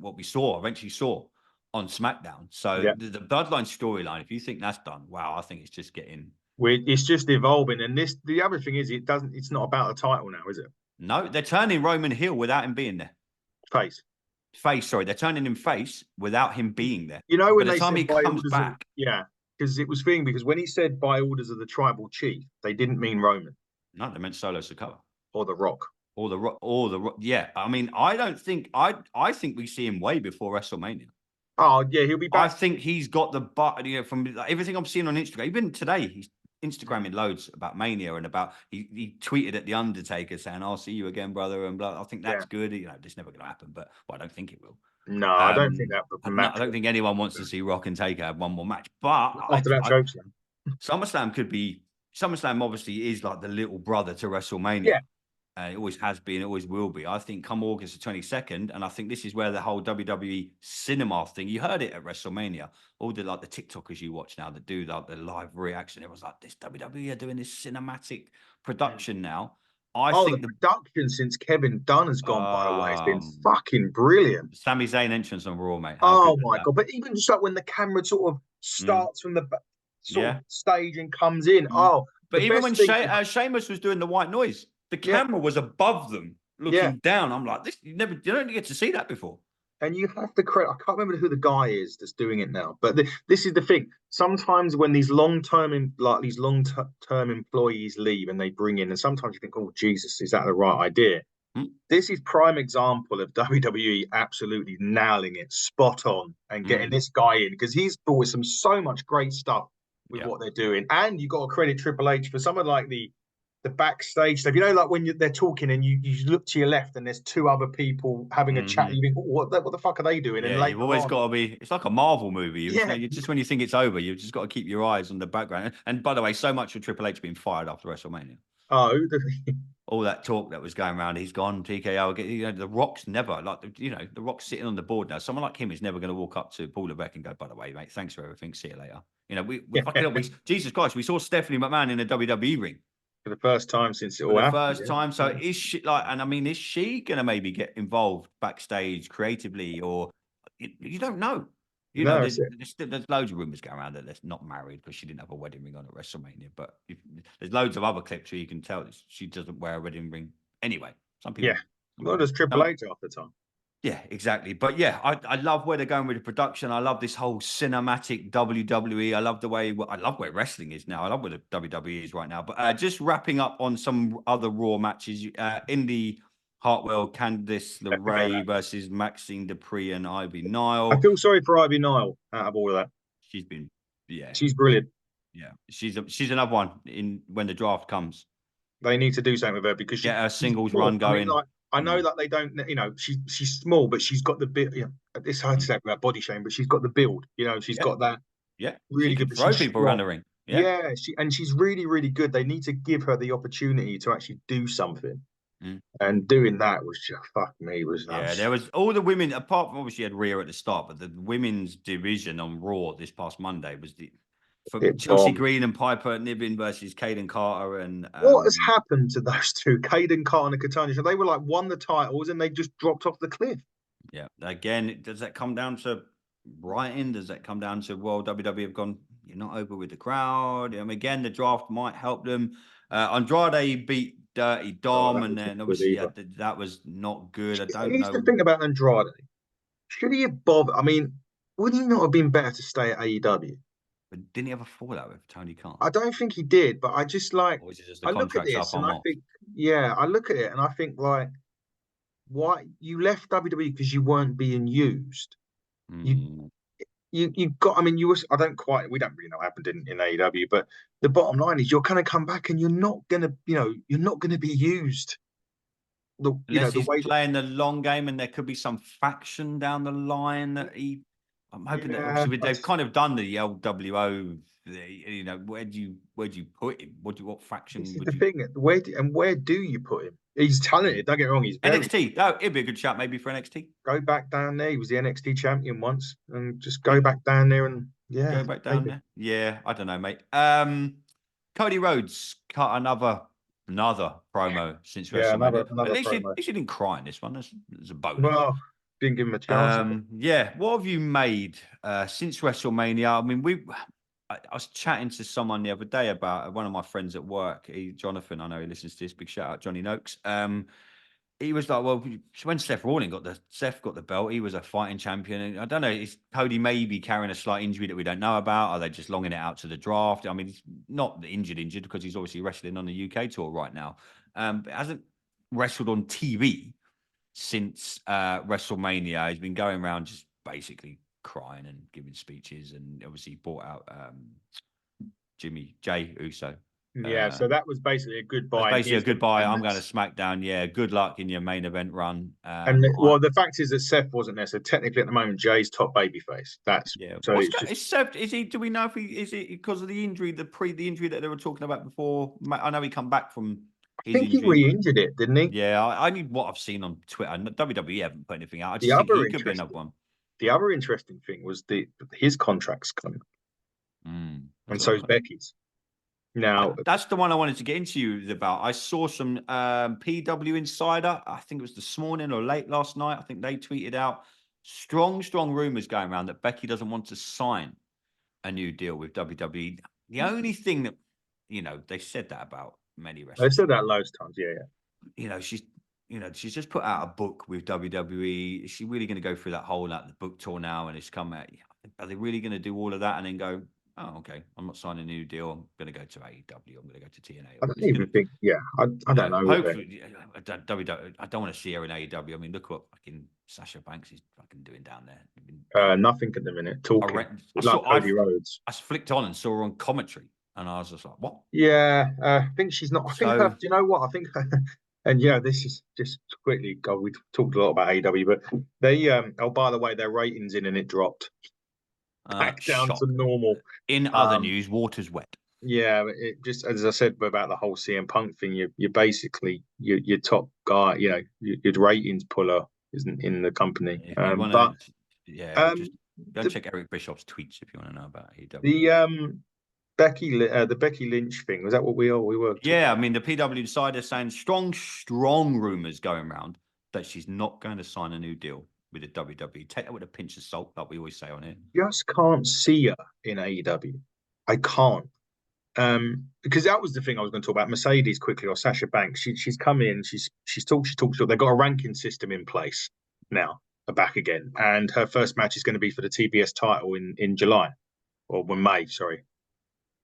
what we eventually saw on SmackDown. So the bloodline storyline, if you think that's done, wow, I think it's just getting. It's just evolving, and the other thing is, it's not about a title now, is it? No, they're turning Roman heel without him being there. Face, sorry, they're turning him face without him being there. When by the time he comes back, because it was because when he said by orders of the tribal chief, they didn't mean Roman. No, they meant Solo Sikoa or The Rock. Or the Rock. Yeah, I mean, I don't think I think we see him way before WrestleMania. Oh yeah, he'll be back. I think he's got the from everything I'm seeing on Instagram. Even today, he's Instagramming loads about Mania and about he tweeted at the Undertaker saying, "I'll see you again, brother," and blah. I think that's good. It's never going to happen, but I don't think it will. No, I don't think that. I don't think anyone wants to see Rock and Taker have one more match. But after that joke, SummerSlam could be. SummerSlam obviously is like the little brother to WrestleMania. Yeah. It always has been, it always will be. I think come August the 22nd, and I think this is where the whole WWE cinema thing, you heard it at WrestleMania, all the TikTokers you watch now that do the live reaction, it was like, this WWE are doing this cinematic production now. I think the production since Kevin Dunn has gone, by the way, it's been fucking brilliant. Sami Zayn entrance on Raw, mate. Oh my God. But even just like when the camera sort of starts from the stage and comes in, but even when Sheamus was doing the white noise, the camera was above them, looking down. I'm like, you don't get to see that before. And you have to credit. I can't remember who the guy is that's doing it now, but this is the thing. Sometimes when these long-term employees leave and they bring in, and sometimes you think, "Oh Jesus, is that the right idea?" This is prime example of WWE absolutely nailing it, spot on, and getting this guy in because he's brought so much great stuff with what they're doing. And you got to credit Triple H for some of the the backstage stuff. You know, like when they're talking and you look to your left and there's two other people having a chat. And you think, what the fuck are they doing? And Yeah, later you've always on, got to be. It's like a Marvel movie. yeah, Just when you think it's over, you've just got to keep your eyes on the background. And by the way, so much for Triple H being fired after WrestleMania. oh, All that talk that was going around, he's gone. TKO. You know, the Rock's never the Rock's sitting on the board now. Someone like him is never going to walk up to Paul Levesque and go, "By the way, mate, thanks for everything. See you later." You know, we fucking up. Jesus Christ, we saw Stephanie McMahon in a WWE ring for the first time since it for all the happened. first time. So is she like? And I mean, is she going to maybe get involved backstage creatively, or you don't know? You know, No, there's loads of rumors going around that they're not married because she didn't have a wedding ring on at WrestleMania. But there's loads of other clips where you can tell that she doesn't wear a wedding ring anyway. Some people, yeah. Well, does Triple H half the time? yeah, exactly. But yeah, I love where they're going with the production. I love this whole cinematic WWE. I love where wrestling is now. I love where the WWE is right now. But just wrapping up on some other Raw matches, Indy Hartwell, Candice LeRae versus Maxine Dupree and Ivy Nile. I feel sorry for Ivy Nile out of all of that. She's been, yeah, she's brilliant. Yeah, she's another one in when the draft comes. They need to do something with her because Get her singles run going. I mean, I know that they don't, you know, she's small, but she's got the bit. You know, it's hard to say about body shame, but she's got the build. You know, she's got that. Yeah, really she good. Can throw people around the ring. Yeah, she's really, really good. They need to give her the opportunity to actually do something. And doing that was just fuck me. There was all the women apart from obviously had Rhea at the start, but the women's division on Raw this past Monday was Chelsea Green and Piper Niven versus Kaden Carter and what has happened to those two, Kaden Carter and Katania? So they were like won the titles and they just dropped off the cliff. Yeah, again, does that come down to writing? Does that come down to WWE have gone? You're not over with the crowd. I mean, again, the draft might help them. Andrade beat Dirty Dom, and then obviously that was not good. I don't know. The thing about Andrade, should he have bothered? I mean, would he not have been better to stay at AEW? But didn't he have a fallout with Tony Khan? I don't think he did, but I just like I look at this and I think, I look at it and I think like, why you left WWE because you weren't being used. You got. I mean, we don't really know what happened in AEW, but the bottom line is you're going to come back and you're not going to be used. Unless he's playing the long game, and there could be some faction down the line that he. I'm hoping that obviously they've kind of done the LWO. You know, where do you put him? What faction? This is the thing. Where do you put him? He's talented. Don't get me wrong. He's NXT. Oh, it'd be a good shot maybe for NXT. Go back down there. He was the NXT champion once, and just go back down there and go back down there. Yeah, I don't know, mate. Cody Rhodes cut another promo since WrestleMania. At least he didn't cry in this one. That's a bonus. Well, didn't give him a chance. What have you made since WrestleMania? I mean, I was chatting to someone the other day about one of my friends at work, Jonathan. I know he listens to this. Big shout out, Johnny Noakes. He was like, well, when Seth Rollins got the belt, he was a fighting champion. And I don't know, is Cody maybe carrying a slight injury that we don't know about? Are they just longing it out to the draft? I mean, he's not injured because he's obviously wrestling on the UK tour right now. But hasn't wrestled on TV since WrestleMania. He's been going around just basically crying and giving speeches, and obviously brought out Jay Uso. So that was basically a goodbye. Basically a goodbye. I'm going to SmackDown. Yeah, good luck in your main event run. The fact is that Seth wasn't there, so technically at the moment Jay's top babyface. That's so. Is Seth? Is he? Do we know if is it because of the injury, the injury that they were talking about before? I know he come back from. I think he re-injured it, didn't he? Yeah, I need what I've seen on Twitter. WWE haven't put anything out. I just think he could be another one. The other interesting thing was his contract's coming, and so is Becky's. Now that's the one I wanted to get into you about. I saw some PW Insider. I think it was this morning or late last night. I think they tweeted out strong rumors going around that Becky doesn't want to sign a new deal with WWE. The only thing that they said that about many wrestlers. They've said that loads of times. Yeah. She's just put out a book with WWE. Is she really going to go through that whole the book tour now? And it's come out. Are they really going to do all of that and then go, oh, okay, I'm not signing a new deal. I'm going to go to AEW. I'm going to go to TNA. I don't even think. Yeah, I don't know. Hopefully, I don't want to see her in AEW. I mean, look what fucking Sasha Banks is fucking doing down there. Nothing at the minute. Talking. Cody Rhodes. I flicked on and saw her on commentary. And I was just like, what? Yeah, I think she's not. I think her. So Do you know what? I think, and yeah, this is just quickly. God, we talked a lot about AEW, but they. Oh, by the way, their ratings in and it dropped back down to shock. normal. In other news, water's wet. Yeah, it just as I said about the whole CM Punk thing, you're basically your top guy. You know, your ratings puller isn't in the company. If you want But to, yeah, just um, go and the check Eric Bischoff's tweets if you want to know about AEW. the Becky Lynch thing, was that what we were talking Yeah, I about? mean, the PW Insider saying strong rumors going around that she's not going to sign a new deal with the WWE. Take that with a pinch of salt, like we always say on it. Just can't see her in AEW. I can't. Because that was the thing I was going to talk about. Mercedes quickly, or Sasha Banks. She's come in. She's talked. They've got a ranking system in place now. Are back again, and her first match is going to be for the TBS title in July or when May. Sorry.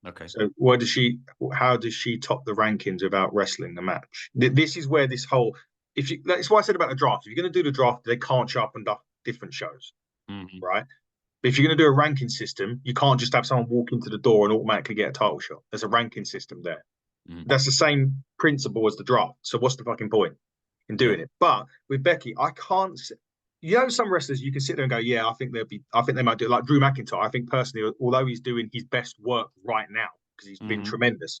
Okay. So what does she? How does she top the rankings without wrestling the match? This is where this whole. If you, that's why I said about the draft. If you're going to do the draft, they can't show up on different shows, Mm-hmm. right? But if you're going to do a ranking system, you can't just have someone walk into the door and automatically get a title shot. There's a ranking system there. Mm-hmm. That's the same principle as the draft. So what's the fucking point in doing it? But with Becky, I can't. You know, some wrestlers you can sit there and go, yeah, I think they might do it. Like Drew McIntyre. I think personally, although he's doing his best work right now because he's been tremendous,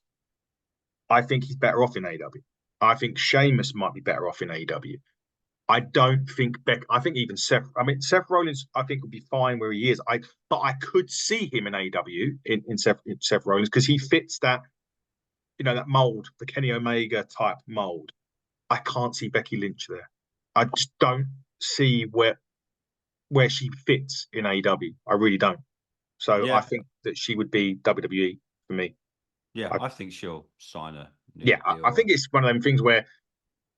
I think he's better off in AEW. I think Sheamus might be better off in AEW. I don't think Beck. I think even Seth. I mean, Seth Rollins. I think would be fine where he is. But I could see him in AEW in Seth Rollins because he fits that, that mold, the Kenny Omega type mold. I can't see Becky Lynch there. I just don't see where she fits in AEW. I really don't. So I Yeah. think that she would be WWE for me. Yeah, I think she'll sign a new Yeah, deal. I think it's one of them things where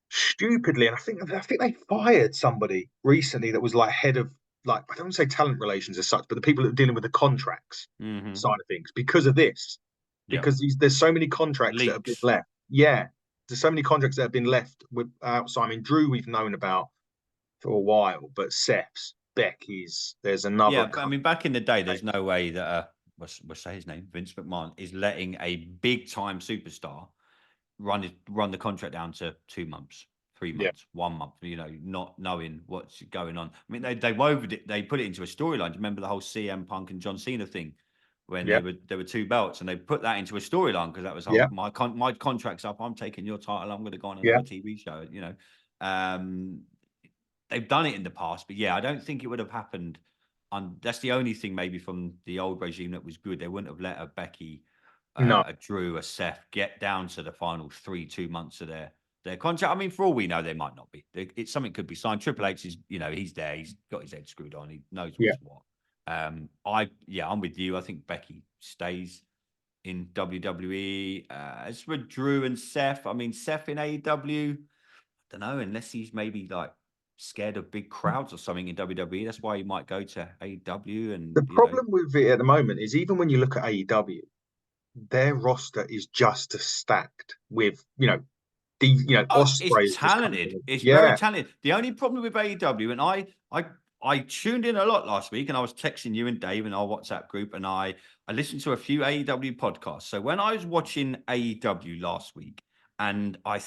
stupidly, and I think they fired somebody recently that was like head of, like, I don't want to say talent relations as such, but the people that are dealing with the contracts side of things because of this. Yeah. Because there's so many contracts that have been Leaks. left. Yeah, there's so many contracts that have been left with outside. I mean, Drew we've known about for a while, but Seth's, Becky's, there's another. Yeah, but I mean, back in the day, there's no way that we'll say his name, Vince McMahon, is letting a big time superstar run the contract down to 2 months, 3 months, 1 month. Not knowing what's going on. I mean, they wove it. They put it into a storyline. Do you remember the whole CM Punk and John Cena thing when there were two belts, and they put that into a storyline because that was my contract's up. I'm taking your title. I'm going to go on another TV show. They've done it in the past, but yeah, I don't think it would have happened. That's the only thing maybe from the old regime that was good. They wouldn't have let a Becky, No, a Drew, a Seth get down to the final 2 months of their contract. I mean, for all we know, they might not be. It's something could be signed. Triple H is, he's there. He's got his head screwed on. He knows what's what. I'm with you. I think Becky stays in WWE. As for Drew and Seth, I mean, Seth in AEW, I don't know, unless he's maybe like scared of big crowds or something in WWE. That's why he might go to AEW. And the problem with it at the moment is even when you look at AEW, their roster is just as stacked with It's Ospreay just coming talented. in. It's very Yeah, talented. The only problem with AEW, and I tuned in a lot last week, and I was texting you and Dave in our WhatsApp group, and I listened to a few AEW podcasts. So when I was watching AEW last week, and I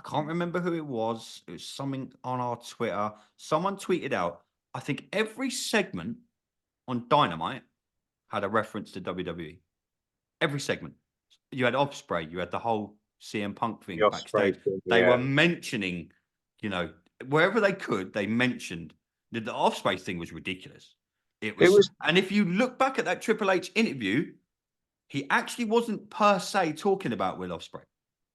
can't remember who it was something on our Twitter. Someone tweeted out, I think every segment on Dynamite had a reference to WWE. Every segment. You had Ospreay, you had the whole CM Punk thing the backstage. Ospreay thing, They were mentioning, wherever they could, they mentioned that the Ospreay thing was ridiculous. It was, and if you look back at that Triple H interview, he actually wasn't per se talking about Will Ospreay.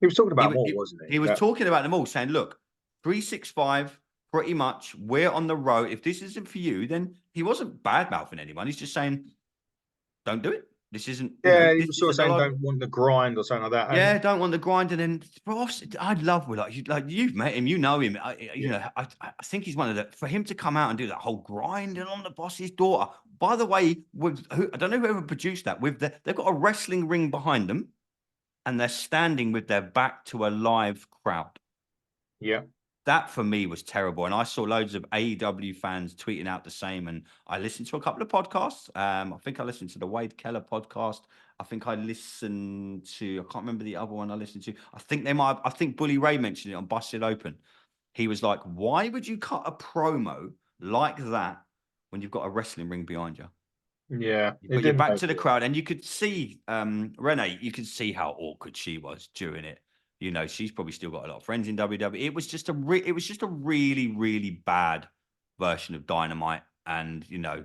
He was talking about more, wasn't he? He was talking about them all, saying, look, 365, pretty much, we're on the road. If this isn't for you, then he wasn't bad-mouthing anyone. He's just saying, don't do it. This isn't, Yeah, he this was sort of saying, don't want the grind or something like that. Yeah, don't want the grind. And then, I love Will. Like you've met him, you know him. I think he's one of the, for him to come out and do that whole grinding on the boss's daughter. By the way, I don't know whoever produced that. They've got a wrestling ring behind them, and they're standing with their back to a live crowd. Yeah. that for me was terrible. And I saw loads of AEW fans tweeting out the same. And I listened to a couple of podcasts. I think I listened to the Wade Keller podcast. I think I listened to, I can't remember the other one I listened to. I think Bully Ray mentioned it on Busted Open. He was like, why would you cut a promo like that when you've got a wrestling ring behind you? Yeah, But you're back to the crowd, and you could see Renee. You could see how awkward she was during it. You know, she's probably still got a lot of friends in WWE. It was just a really, really bad version of Dynamite, and you know,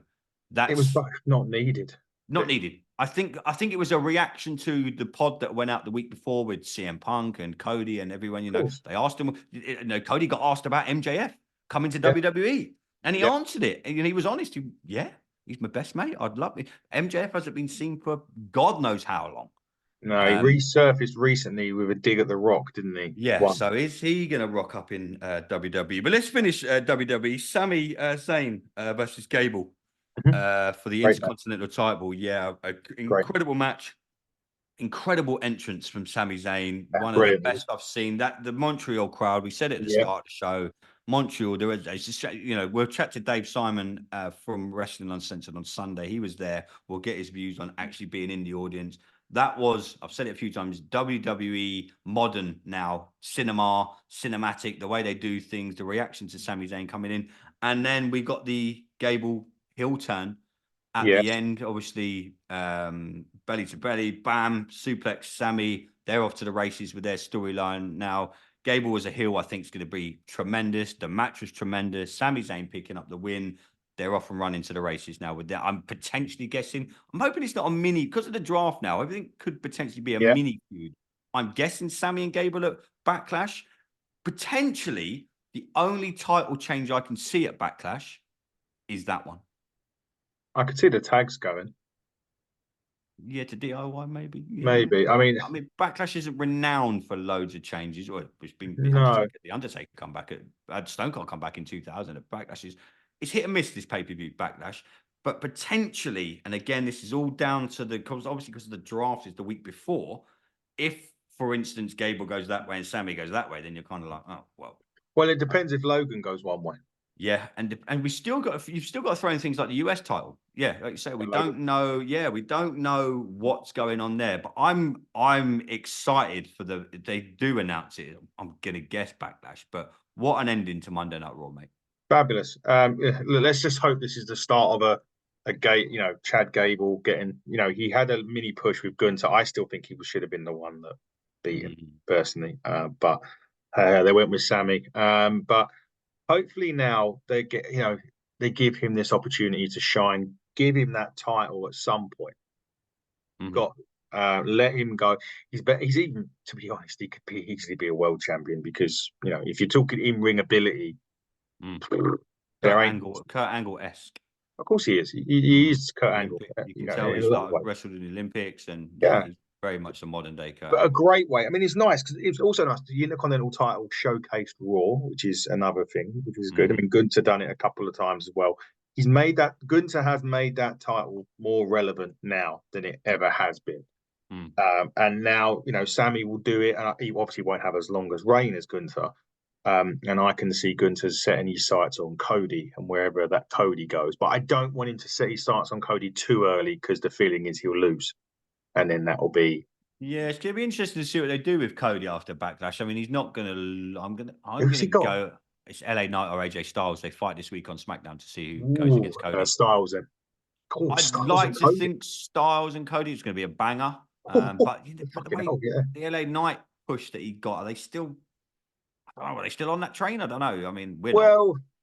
it was that's both not needed. not needed. I think it was a reaction to the pod that went out the week before with CM Punk and Cody and everyone. You know, they asked him. You know, Cody got asked about MJF coming to WWE, and he answered it, and he was honest. He's my best mate. I'd love it. MJF hasn't been seen for God knows how long. No, he resurfaced recently with a dig at The Rock, didn't he? Yeah. So is he going to rock up in WWE? But let's finish WWE. Sami Zayn versus Gable for the Intercontinental title. Yeah, incredible match. Incredible entrance from Sami Zayn. One of the best I've seen. That the Montreal crowd. We said it at the start of the show. Montreal. It's just, you know, we'll chat to Dave Simon from Wrestling Uncensored on Sunday. He was there. We'll get his views on actually being in the audience. That was, I've said it a few times, WWE modern now, cinematic, the way they do things, the reaction to Sami Zayn coming in. And then we got the Gable heel turn at the end, obviously, belly to belly, bam, suplex Sami. They're off to the races with their storyline. Now, Gable was a heel, I think, is going to be tremendous. The match was tremendous. Sami Zayn picking up the win. They're off and running to the races now with that. I'm potentially guessing. I'm hoping it's not a mini because of the draft now. Everything could potentially be a mini feud. I'm guessing Sami and Gable at Backlash. Potentially, the only title change I can see at Backlash is that one. I could see the tags going. Yeah, to DIY maybe. Yeah. Maybe. I mean, Backlash isn't renowned for loads of changes. Or it's been the Undertaker come back at Stone Cold come back in 2000. At Backlash it's hit and miss this pay-per-view Backlash, but potentially, and again, this is all down to obviously because the draft is the week before. If, for instance, Gable goes that way and Sami goes that way, then you're kind of like, oh well. Well, it depends if Logan goes one way. Yeah, and you've still got to throw in things like the US title. Yeah, like you say, we don't know. Yeah, we don't know what's going on there. But I'm excited for if they do announce it. I'm gonna guess Backlash. But what an ending to Monday Night Raw, mate. Fabulous. Let's just hope this is the start of a gate. You know, Chad Gable getting. You know, he had a mini push with Gunther. I still think he should have been the one that beat him personally. But they went with Sami. But hopefully now they give him this opportunity to shine, give him that title at some point. Let him go. He's even, to be honest, he could easily be a world champion because, you know, if you're talking in-ring ability, Kurt Angle-esque. Of course he is. He is Kurt Angle. You can tell he's wrestled in the Olympics and he's very much a modern day Kurt. But a great way. I mean, it's nice because it's also nice. The Intercontinental title showcased Raw, which is another thing, which is good. I mean, Gunther done it a couple of times as well. Gunther has made that title more relevant now than it ever has been. And now, you know, Sami will do it. And he obviously won't have as long as reign as Gunther. And I can see Gunther setting his sights on Cody and wherever that Cody goes. But I don't want him to set his sights on Cody too early because the feeling is he'll lose. And then that will be. Yeah, it's going to be interesting to see what they do with Cody after Backlash. I mean, he's not going to. I'm going to go. It's LA Knight or AJ Styles. They fight this week on SmackDown to see who goes against Cody. Styles then. I'd like to think Styles and Cody is going to be a banger. But the LA Knight push that he got, are they still? I don't know. Are they still on that train? I don't know. I mean,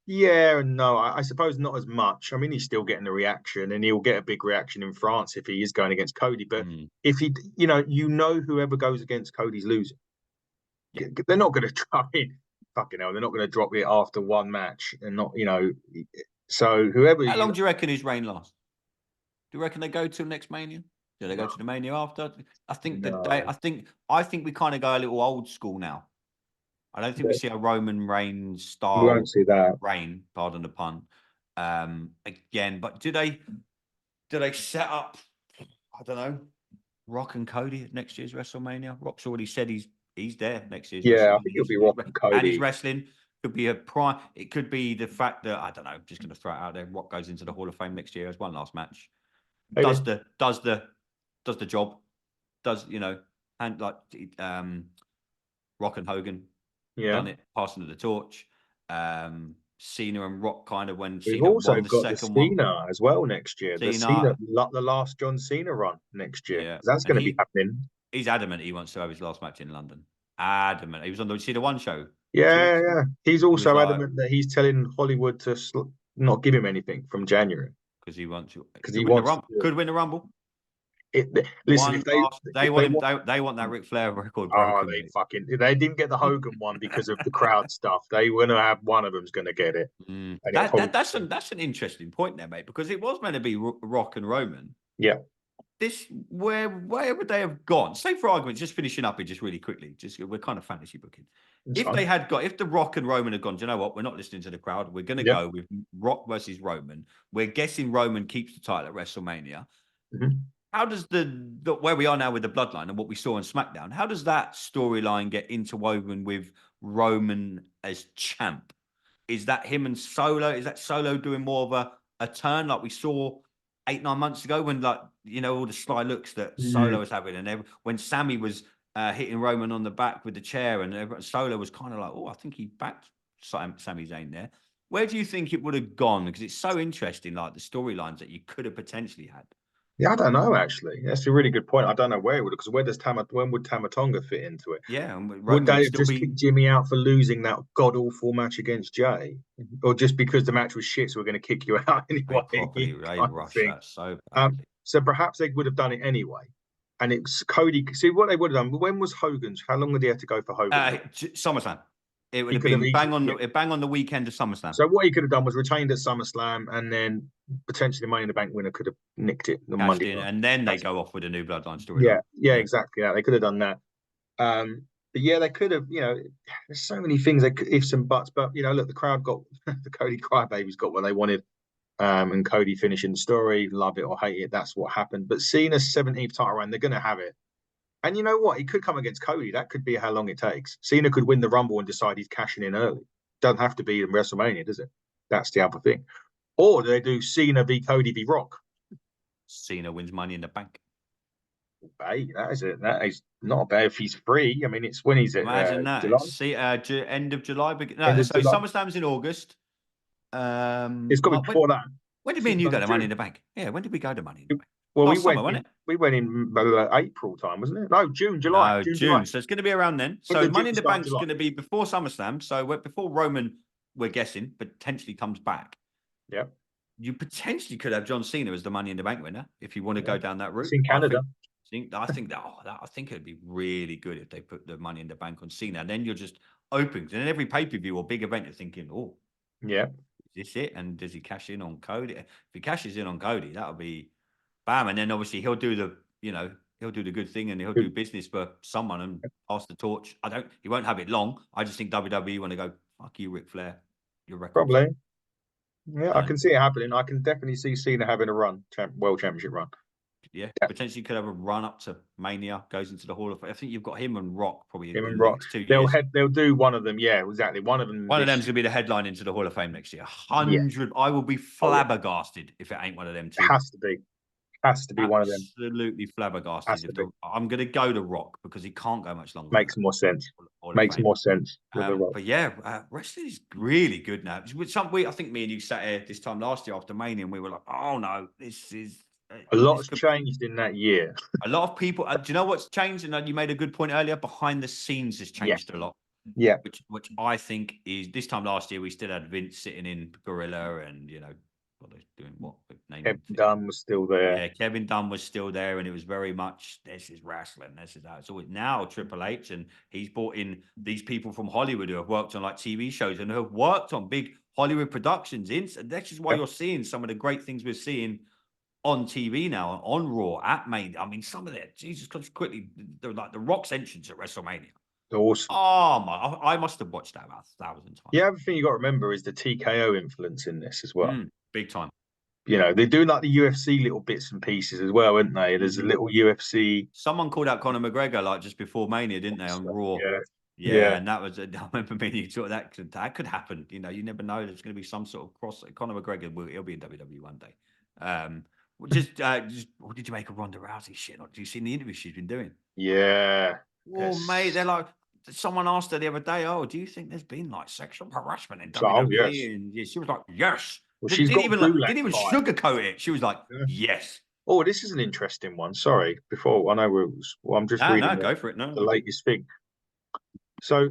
yeah and no. I suppose not as much. I mean, he's still getting a reaction, and he'll get a big reaction in France if he is going against Cody. But if he, whoever goes against Cody's losing. Yeah. They're not going to try. Fucking hell, they're not going to drop it after one match, and not, So whoever. How long do you reckon his reign lasts? Do you reckon they go till next Mania? Do they go to the Mania after? I think I think we kind of go a little old school now. I don't think we see a Roman Reigns style. We won't see that reign, pardon the pun. Again, but do they set up? I don't know. Rock and Cody at next year's WrestleMania. Rock's already said he's there next year's. Yeah, I think he'll be Rock and Cody. And he's wrestling. Could be a prime. It could be the fact that I don't know. I'm just going to throw it out there. Rock goes into the Hall of Fame next year as one last match. Maybe. Does the job. Does and like Rock and Hogan done it, passing of the torch. Cena and Rock kind of when We've Cena also won the got the second one. Cena as well next year. Cena, The last John Cena run next year. yeah, That's and going to be happening. He's adamant he wants to have his last match in London. Adamant. He was on the See the One show. Yeah. He's also like, adamant that he's telling Hollywood to not give him anything from January because he wants to. because he wants to. Could win the Rumble. Listen, if they want that Ric Flair record broken. They didn't get the Hogan one because of the crowd stuff. They were gonna have one of them's gonna get it. That's an interesting point there, mate, because it was meant to be Rock and Roman. Yeah. Where would they have gone? Say for argument, just finishing up it just really quickly. We're kind of fantasy booking. If the Rock and Roman had gone, do you know what? We're not listening to the crowd. We're going to go with Rock versus Roman. We're guessing Roman keeps the title at WrestleMania. Mm-hmm. How does where we are now with the bloodline and what we saw on SmackDown, how does that storyline get interwoven with Roman as champ? Is that him and Solo? Is that Solo doing more of a turn like we saw 8-9 months ago when all the sly looks that Solo was having, and when Sammy was hitting Roman on the back with the chair, and Solo was kind of like, oh, I think he backed Sami Zayn there. Where do you think it would have gone? Because it's so interesting, like the storylines that you could have potentially had. Yeah, I don't know. Actually, that's a really good point. I don't know where it would, because when would Tamatonga fit into it? Yeah, would they have just kicked Jimmy out for losing that god awful match against Jay, or just because the match was shit, so we're going to kick you out anyway? They rushed that so badly. So perhaps they would have done it anyway. And it's Cody. See what they would have done. When was Hogan's? How long did he have to go for Hogan? SummerSlam. It would have been bang on the weekend of SummerSlam. So what he could have done was retained at SummerSlam, and then potentially the Money in the Bank winner could have nicked it on Monday night. And then they go off with a new bloodline story. Yeah, exactly. They could have done that. But yeah, they could have. There's so many things. Ifs and buts. But look, the crowd got the Cody Crybabies got what they wanted, and Cody finishing the story. Love it or hate it, that's what happened. But Cena's 17th title run, they're going to have it. And you know what? He could come against Cody. That could be how long it takes. Cena could win the Rumble and decide he's cashing in early. Doesn't have to be in WrestleMania, does it? That's the other thing. Or do they do Cena v Cody v Rock? Cena wins Money in the Bank. Hey, that is it. That is not bad if he's free. I mean, it's when he's at imagine that. July? End of July. July. SummerSlam's in August. It's got to be before that. When did me and you go to Money in the Bank? Yeah, when did we go to Money in the Bank? Well, we went in April time, wasn't it? No, June, July. No, June. So it's going to be around then. So Money in the Bank's going to be before SummerSlam. So before Roman, we're guessing, potentially comes back. Yeah. You potentially could have John Cena as the Money in the Bank winner if you want to go down that route. It's in Canada. I think it'd be really good if they put the Money in the Bank on Cena. And then you're just open. And then every pay-per-view or big event, you're thinking, oh, yeah, is this it? And does he cash in on Cody? If he cashes in on Cody, that'll be bam. And then obviously he'll do the good thing and he'll do business for someone and pass the torch. He won't have it long. I just think WWE want to go, fuck you, Ric Flair. Your record. Probably. Yeah, I can see it happening. I can definitely see Cena having a run, World Championship run. Yeah, potentially could have a run up to Mania, goes into the Hall of Fame. I think you've got him and Rock probably. Him and Rock. 2 years. They'll do one of them. Yeah, exactly. One of them's going to be the headline into the Hall of Fame next year. 100. Yeah. I will be flabbergasted if it ain't one of them two. It has to be. Has to be one of them. Absolutely flabbergasted. I'm going to go to Rock because he can't go much longer. Makes more sense. Makes more sense. But yeah, wrestling is really good now. I think me and you sat here this time last year after Mania and we were like, oh no, this is. A lot's changed in that year. A lot of people. Do you know what's changed? And you made a good point earlier. Behind the scenes has changed a lot. Yeah. Which I think is this time last year we still had Vince sitting in Gorilla and what they're doing. What Kevin Dunn was still there. Yeah, Kevin Dunn was still there, and it was very much this is wrestling. This is that. So now Triple H, and he's brought in these people from Hollywood who have worked on like TV shows and who have worked on big Hollywood productions. And that's just why you're seeing some of the great things we're seeing on TV now, on Raw, at Main. I mean, some of that, Jesus Christ, quickly, like the Rock's entrance at WrestleMania. Awesome. Oh my! I must have watched that about 1,000 times. The other thing you got to remember is the TKO influence in this as well. Big time. They do like the UFC little bits and pieces as well, aren't they? There's a little UFC. Someone called out Conor McGregor like just before Mania, didn't they, on Raw? Yeah. Yeah, and that was I remember me and you thought that could happen. You know, you never know. There's going to be some sort of cross. Conor McGregor, he'll be in WWE one day. What did you make of Ronda Rousey? Shit, do you see the interview she's been doing? Yeah. Oh, mate, they're like, someone asked her the other day, "Oh, do you think there's been like sexual harassment in WWE?" Oh, yes. And she was like, "Yes." Well, Didn't she's got even Gulak didn't even fight. sugarcoat it. She was like, Yeah. "Yes." Oh, this is an interesting one. Sorry, before I know I'm just reading go for it. No, the latest thing. So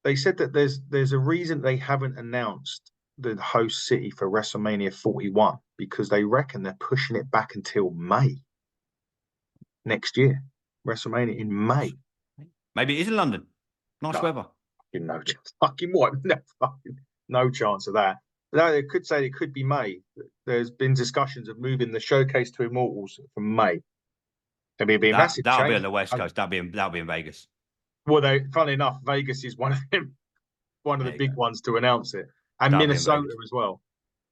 they said that there's a reason they haven't announced the host city for WrestleMania 41 because they reckon they're pushing it back until May next year. WrestleMania in May. Maybe it is in London. Nice weather. No chance. Fucking what? No chance of that. No, they could say it could be May. There's been discussions of moving the showcase to Immortals from May. It'll be a massive That'll be change. on the West Coast. That'll be in Vegas. Well, funnily enough, Vegas is one of the big ones to announce it, and That'll Minnesota as well.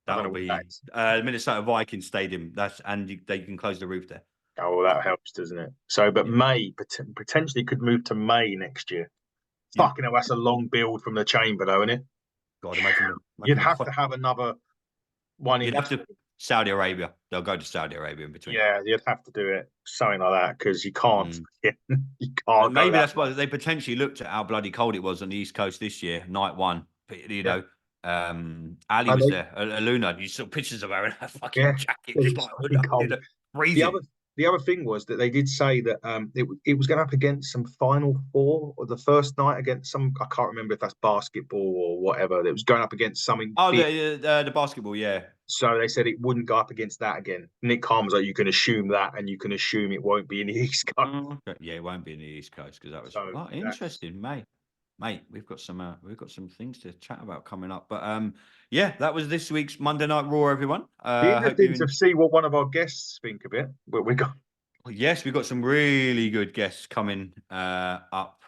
That'll be Minnesota Vikings Stadium. They can close the roof there. Oh, well, that helps, doesn't it? So, but May potentially could move to May next year. Fucking hell, that's a long build from the chamber, though, isn't it? God, imagine you'd have to have another one. You'd have to Saudi Arabia. They'll go to Saudi Arabia in between. Yeah, you'd have to do it something like that because you can't. You can't. Maybe that's why they potentially looked at how bloody cold it was on the East Coast this year, night one. You know, Ali was there. Luna, you saw pictures of her in her fucking jacket, just like freezing. The other thing was that they did say that it was going up against some Final Four or the first night against some, I can't remember if that's basketball or whatever. It was going up against something. Oh, the basketball, yeah. So they said it wouldn't go up against that again. Nick Khan was like, you can assume that, and you can assume it won't be in the East Coast. Okay. Yeah, it won't be in the East Coast because that was interesting, mate. We've got some things to chat about coming up. But yeah, that was this week's Monday Night Raw, everyone. Interesting to see what one of our guests think of it. But we got yes, we've got some really good guests coming up.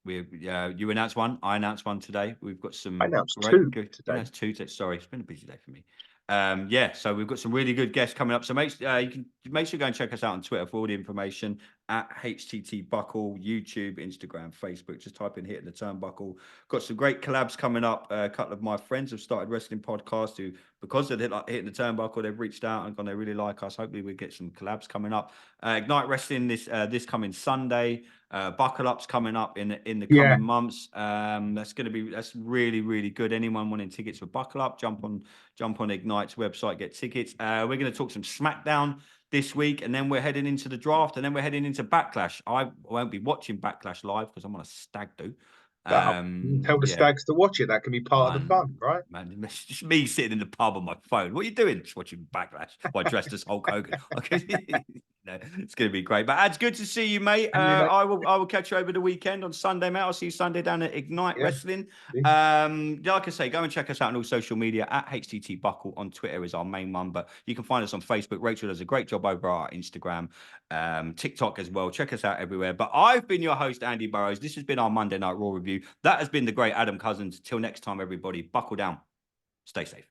You announced one, I announced one today. We've got some. I announced two today. Two today. Sorry, it's been a busy day for me. So we've got some really good guests coming up. So you can make sure you go and check us out on Twitter for all the information at HTT Buckle, YouTube, Instagram, Facebook. Just type in Hitting the Turnbuckle. Got some great collabs coming up. A couple of my friends have started wrestling podcasts who, because they're Hitting the Turnbuckle, they've reached out and gone, they really like us. Hopefully we get some collabs coming up. Ignite Wrestling this coming Sunday. Buckle Up's coming up in the coming months. That's really, really good. Anyone wanting tickets for Buckle Up, jump on Ignite's website, get tickets. We're going to talk some SmackDown this week, and then we're heading into the draft, and then we're heading into Backlash. I won't be watching Backlash live because I'm on a stag do. Tell the stags to watch it. That can be part of the fun, right? Man, it's just me sitting in the pub on my phone. What are you doing? Just watching Backlash. Well, I dressed as Hulk Hogan. Okay. It's going to be great. But it's good to see you, mate. I will catch you over the weekend on Sunday, mate. I'll see you Sunday down at Ignite Wrestling. Like I say, go and check us out on all social media at HTT Buckle on Twitter is our main one. But you can find us on Facebook. Rachel does a great job over our Instagram, TikTok as well. Check us out everywhere. But I've been your host, Andy Burrows. This has been our Monday Night Raw review. That has been the great Adam Cousins. Till next time, everybody, buckle down. Stay safe.